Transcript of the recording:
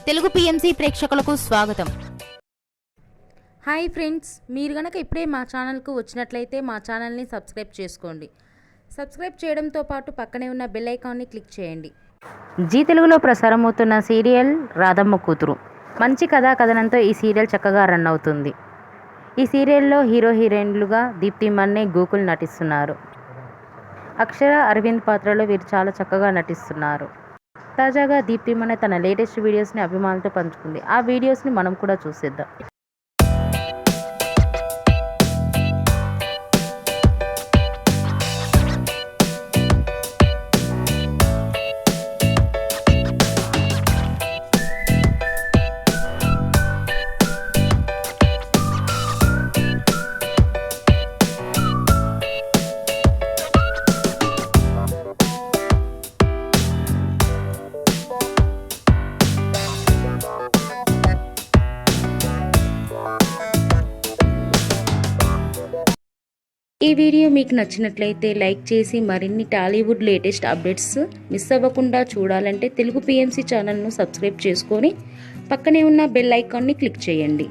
Telugu PMC ప్రేక్షకులకు స్వాగతం. Hi friends, మీరు గనక ఇప్పుడే మా ఛానల్కు వచ్చినట్లయితే మా ఛానల్ని సబ్స్క్రైబ్ చేసుకోండి. సబ్స్క్రైబ్ చేయడంతో పాటు పక్కనే ఉన్న బెల్ ఐకాన్ని క్లిక్ చేయండి. జీ తెలుగులో ప్రసారమవుతున్న సీరియల్ రాధమ్మ కూతురు. మంచి కథా కథనంతో ఈ సీరియల్ చక్కగా రన్ అవుతుంది. ఈ సీరియల్లో హీరో హీరోయిన్లుగా దీప్తి మన్నే, గోకుల్ నటిస్తున్నారు. అక్షర, అరవింద్ పాత్రలో వీరు చాలా చక్కగా నటిస్తున్నారు. తాజాగా దీప్తి మన్నే తన లేటెస్ట్ వీడియోస్ని అభిమానులతో పంచుకుంది. ఆ వీడియోస్ని మనం కూడా చూసేద్దాం. ఈ వీడియో మీకు నచ్చినట్లయితే లైక్ చేసి మరిన్ని టాలీవుడ్ లేటెస్ట్ అప్డేట్స్ మిస్ అవ్వకుండా చూడాలంటే తెలుగు పిఎంసి ఛానల్ను సబ్స్క్రైబ్ చేసుకొని పక్కనే ఉన్న బెల్ ఐకాన్ని క్లిక్ చేయండి.